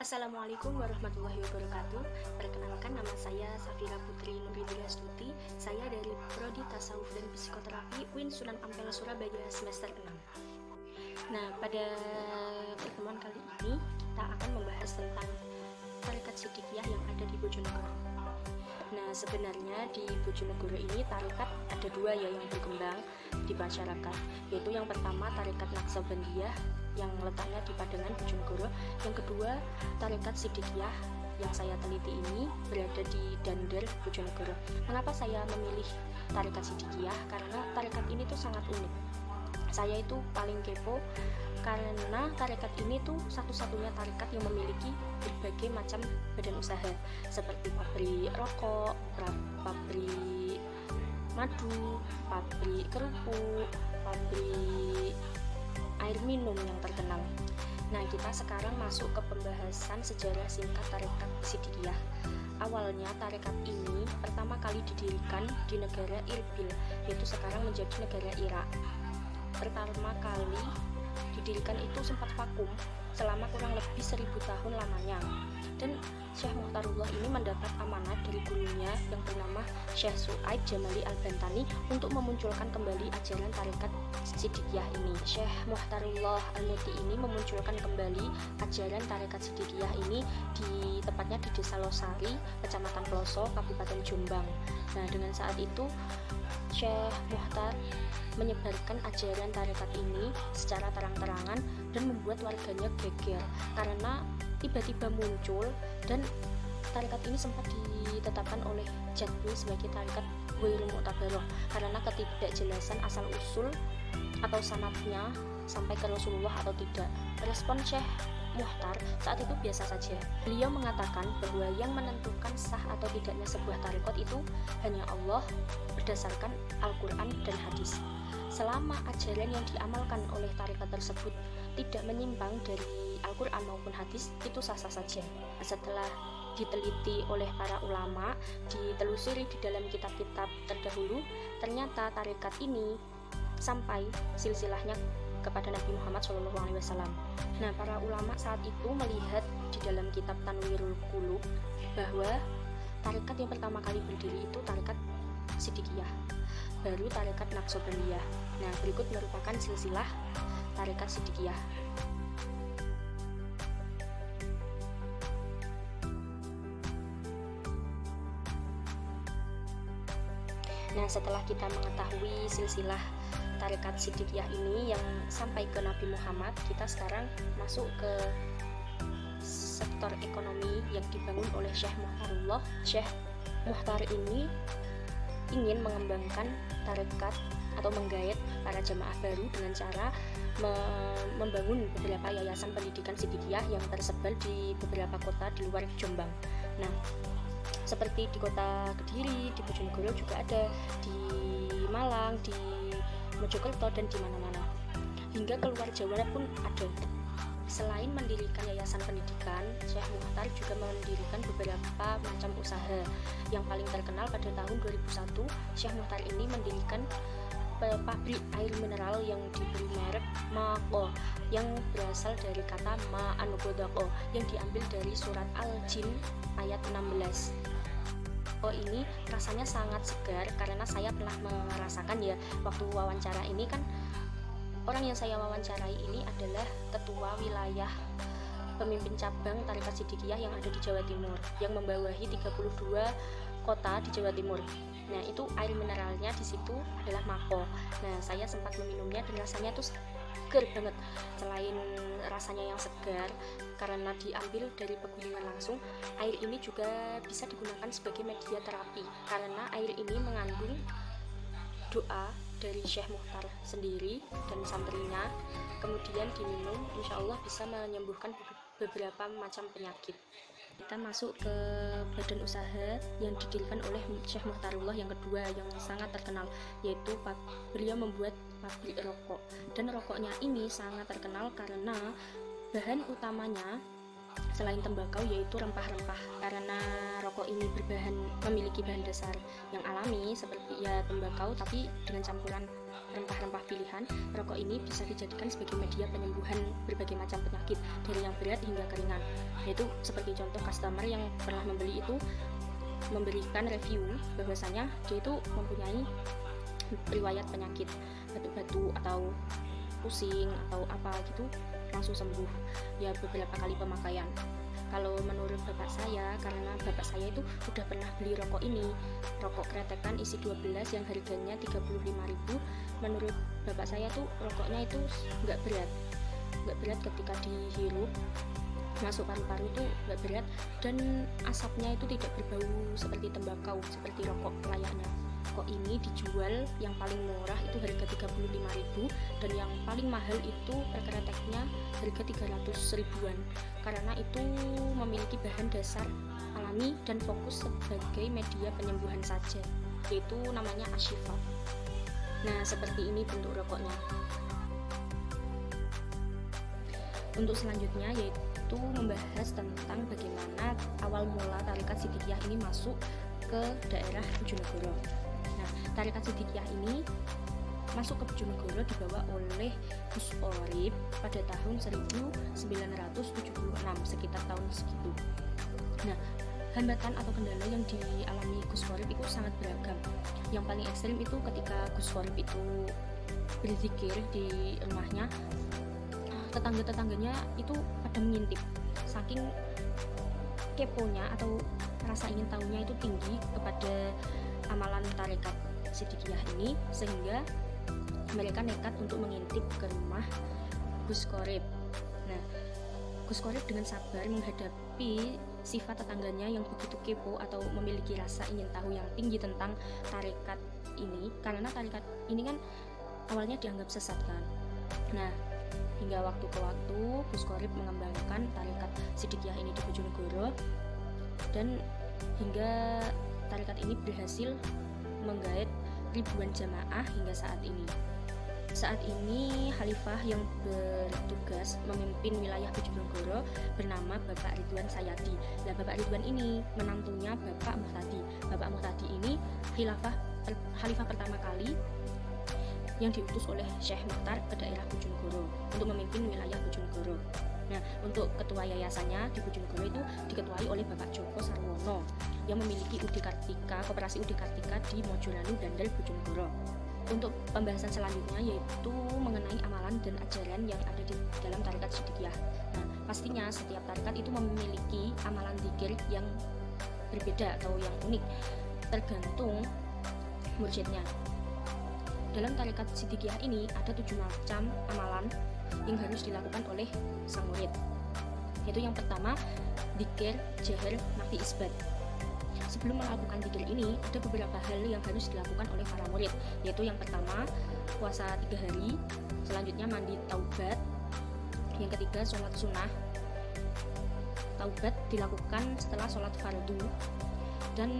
Assalamualaikum warahmatullahi wabarakatuh. Perkenalkan, nama saya Safira Putri Nuridia Stuti. Saya dari Prodi Tasawuf dan Psikoterapi UIN Sunan Ampel Surabaya semester 6. Nah, pada pertemuan kali ini kita akan membahas tentang tarekat Sidikiyah yang ada di Bojonegoro. Nah, sebenarnya di Bojonegoro ini tarekat ada dua ya yang berkembang di masyarakat, yaitu yang pertama tarekat Naqsabandiyah yang letaknya di Pademangan Bojonegoro, yang kedua tarekat Sidikiyah yang saya teliti ini berada di Dander Bojonegoro. Mengapa saya memilih tarekat Sidikiyah? Karena tarekat ini tuh sangat unik. Saya itu paling kepo karena tarekat ini tuh satu-satunya tarekat yang memiliki berbagai macam badan usaha seperti pabrik rokok, pabrik madu, pabrik kerupuk, pabrik air minum yang terkenal. Nah, kita sekarang masuk ke pembahasan sejarah singkat tarekat Sidikiyah. Awalnya tarekat ini pertama kali didirikan di negara Irbil, yaitu sekarang menjadi negara Irak. Pertama kali didirikan itu sempat vakum selama kurang lebih 1000 tahun lamanya, dan Syekh Mukhtarullah ini mendapat amanah dari gurunya yang bernama Syekh Su'aib Jamali Al-Bantani untuk memunculkan kembali ajaran tarekat Sidikiyah ini. Syekh Mukhtarullah Al-Muti ini memunculkan kembali ajaran tarekat Sidikiyah ini di tepatnya di Desa Losari, Kecamatan Ploso, Kabupaten Jombang. Nah, dengan saat itu Syekh Mukhtar menyebarkan ajaran tarekat ini secara terang-terangan dan membuat warganya geger karena tiba-tiba muncul, dan tarekat ini sempat ditetapkan oleh Jatmi sebagai tarekat Ghairu Mu'tabaroh karena ketidakjelasan asal usul atau sanadnya sampai ke Rasulullah atau tidak. Respon Syekh Mukhtar saat itu biasa saja. Beliau mengatakan bahwa yang menentukan sah atau tidaknya sebuah tarekat itu hanya Allah berdasarkan Al-Quran dan hadis. Selama ajaran yang diamalkan oleh tarekat tersebut tidak menyimpang dari Al-Quran maupun hadis, itu sah-sah saja. Setelah diteliti oleh para ulama, ditelusuri di dalam kitab-kitab terdahulu, ternyata tarekat ini sampai silsilahnya kepada Nabi Muhammad SAW. Nah, para ulama saat itu melihat di dalam kitab Tanwirul Qulub bahwa tarekat yang pertama kali berdiri itu tarekat Sidikiyah, baru tarekat Naqsabandiyah. Nah, berikut merupakan silsilah tarekat Sidikiyah. Nah, setelah kita mengetahui silsilah tarekat Sidikiyah ini yang sampai ke Nabi Muhammad, kita sekarang masuk ke sektor ekonomi yang dibangun oleh Syekh Mukhtarullah. Syekh Mukhtar ini ingin mengembangkan tarekat atau menggait para jamaah baru dengan cara membangun beberapa yayasan pendidikan Sidikiyah yang tersebar di beberapa kota di luar Jombang. Nah, seperti di kota Kediri, di Bojonegoro juga ada, di Malang, di Mojokerto, dan di mana-mana. Hingga keluar Jawa pun ada. Selain mendirikan yayasan pendidikan, Syekh Mukhtar juga mendirikan beberapa macam usaha. Yang paling terkenal pada tahun 2001, Syekh Mukhtar ini mendirikan pabrik air mineral yang diberi merek Maqo, yang berasal dari kata Ma'an Godaqo yang diambil dari surat Al-Jin ayat 16. Ini rasanya sangat segar karena saya pernah merasakan ya, waktu wawancara ini kan orang yang saya wawancarai ini adalah ketua wilayah pemimpin cabang tarekat Sidikiyah yang ada di Jawa Timur, yang membawahi 32 kota di Jawa Timur. Nah, itu air mineralnya di situ adalah Maqo. Nah, saya sempat meminumnya dan rasanya tuh segar banget. Selain rasanya yang segar karena diambil dari pegunungan langsung, air ini juga bisa digunakan sebagai media terapi karena air ini mengandung doa dari Syekh Mukhtar sendiri dan santrinya. Kemudian diminum, insya Allah bisa menyembuhkan beberapa macam penyakit. Kita masuk ke badan usaha yang didirikan oleh Syekh Mukhtarullah yang kedua yang sangat terkenal, yaitu beliau membuat pabrik rokok. Dan rokoknya ini sangat terkenal karena bahan utamanya selain tembakau yaitu rempah-rempah, karena rokok ini memiliki bahan dasar yang alami seperti ya tembakau tapi dengan campuran rempah-rempah pilihan. Rokok ini bisa dijadikan sebagai media penyembuhan berbagai macam penyakit dari yang berat hingga keringan. Yaitu seperti contoh customer yang pernah membeli itu memberikan review bahwasanya dia itu mempunyai riwayat penyakit batu-batu atau pusing atau apa gitu langsung sembuh ya beberapa kali pemakaian. Kalau menurut bapak saya, karena bapak saya itu udah pernah beli rokok ini, rokok kretekan isi 12 yang harganya 35.000. Menurut bapak saya tuh rokoknya itu nggak berat ketika dihirup, masuk paru-paru itu nggak berat, dan asapnya itu tidak berbau seperti tembakau, seperti rokok layaknya. Rokok ini dijual yang paling murah itu harga 35.000 dan yang paling mahal itu per kreteknya harga 300 ribuan, karena itu memiliki bahan dasar alami dan fokus sebagai media penyembuhan saja, yaitu namanya Ashifa. Nah, seperti ini bentuk rokoknya. Untuk selanjutnya yaitu membahas tentang bagaimana awal mula tarekat Sidikiyah ini masuk ke daerah Bojonegoro. Nah, tarekat Sidikiyah ini masuk ke Bojonegoro dibawa oleh Gus Orip pada tahun 1976, sekitar tahun segitu. Nah, hambatan atau kendala yang dialami Gus Orip itu sangat beragam. Yang paling ekstrim itu ketika Gus Orip itu berzikir di rumahnya, tetangga-tetangganya itu pada mengintip, saking keponya atau rasa ingin tahunya itu tinggi kepada amalan tarekat Sidikiyah ini, sehingga mereka nekat untuk mengintip ke rumah Gus Orip. Nah, Gus Orip dengan sabar menghadapi sifat tetangganya yang begitu kepo atau memiliki rasa ingin tahu yang tinggi tentang tarekat ini, karena tarekat ini kan awalnya dianggap sesat kan. Nah, hingga waktu ke waktu Gus Orip mengembangkan tarekat Sidikiyah ini di Bojonegoro, dan hingga tarekat ini berhasil menggait ribuan jamaah hingga saat ini. Saat ini khalifah yang bertugas memimpin wilayah Bojonegoro bernama Bapak Ridwan Sayadi. Nah, Bapak Ridwan ini menantunya Bapak Muhtadi. Bapak Muhtadi ini khalifah pertama kali yang diutus oleh Syekh Mukhtar ke daerah Bojonegoro untuk memimpin wilayah Bojonegoro. Nah, untuk ketua yayasannya di Bojonegoro itu diketuai oleh Bapak Joko Sarwono yang memiliki UD Kartika, Koperasi UD Kartika di Mojolalu, Dandel, Bojonegoro. Untuk pembahasan selanjutnya yaitu mengenai amalan dan ajaran yang ada di dalam tarekat Sidikiyah. Nah, pastinya setiap tarekat itu memiliki amalan dzikir yang berbeda atau yang unik, tergantung mursyidnya. Dalam tarekat Sidikiyah ini ada 7 macam amalan yang harus dilakukan oleh sang murid. Yaitu yang pertama, dzikir, jahar, nafi, isbat. Sebelum melakukan dzikir ini, ada beberapa hal yang harus dilakukan oleh para murid, yaitu yang pertama, puasa 3 hari, selanjutnya mandi taubat, yang ketiga, sholat sunnah. Taubat dilakukan setelah sholat fardu, dan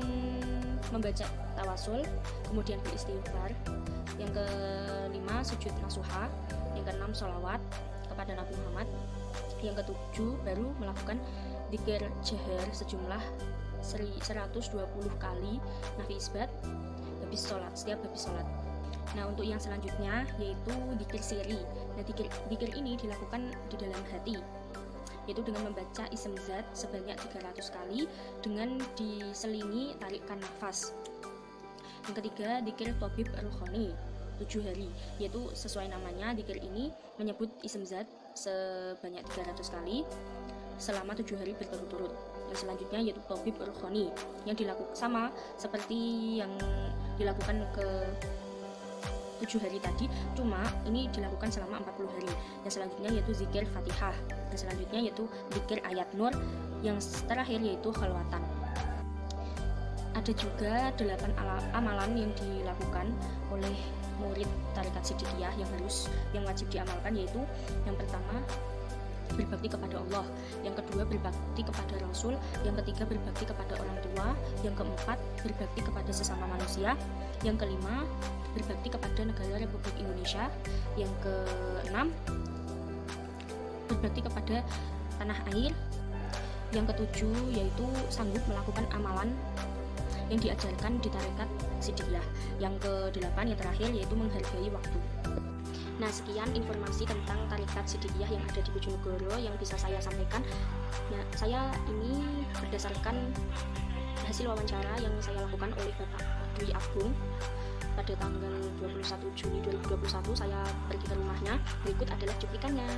membaca tawasul, kemudian beristighfar. Yang kelima, sujud nasuha. Yang keenam, sholawat kepada Nabi Muhammad. Yang ketujuh, baru melakukan dzikir jahar sejumlah 120 kali nafi isbat setiap habis sholat. Nah, untuk yang selanjutnya yaitu dzikir siri. Nah, dzikir ini dilakukan di dalam hati, yaitu dengan membaca ism zat sebanyak 300 kali dengan diselingi tarikan nafas. Yang ketiga, dzikir tobib ruhani 7 hari, yaitu sesuai namanya dzikir ini menyebut ism zat sebanyak 300 kali selama 7 hari berturut-turut. Yang selanjutnya yaitu tobib ruhani yang dilakukan sama seperti yang dilakukan ke 7 hari tadi, cuma ini dilakukan selama 40 hari. Yang selanjutnya yaitu zikir Fatihah. Yang selanjutnya yaitu zikir ayat nur. Yang terakhir yaitu khalwatan. Ada juga 8 amalan yang dilakukan oleh murid tarekat Sidikiyah yang wajib diamalkan, yaitu yang pertama, berbakti kepada Allah, yang kedua, berbakti kepada Rasul, yang ketiga, berbakti kepada orang tua, yang keempat, berbakti kepada sesama manusia, yang kelima, berbakti kepada negara Republik Indonesia, yang keenam, berbakti kepada tanah air, Yang ketujuh yaitu sanggup melakukan amalan yang diajarkan di tarekat Siddiqiyah. Yang kedelapan yang terakhir yaitu menghargai waktu. Nah, sekian informasi tentang tarekat Siddiqiyah yang ada di Bojonegoro yang bisa saya sampaikan. Nah, saya ini berdasarkan hasil wawancara yang saya lakukan oleh Bapak Dwi Agung pada tanggal 21 Juni 2021. Saya pergi ke rumahnya. Berikut adalah cuplikannya.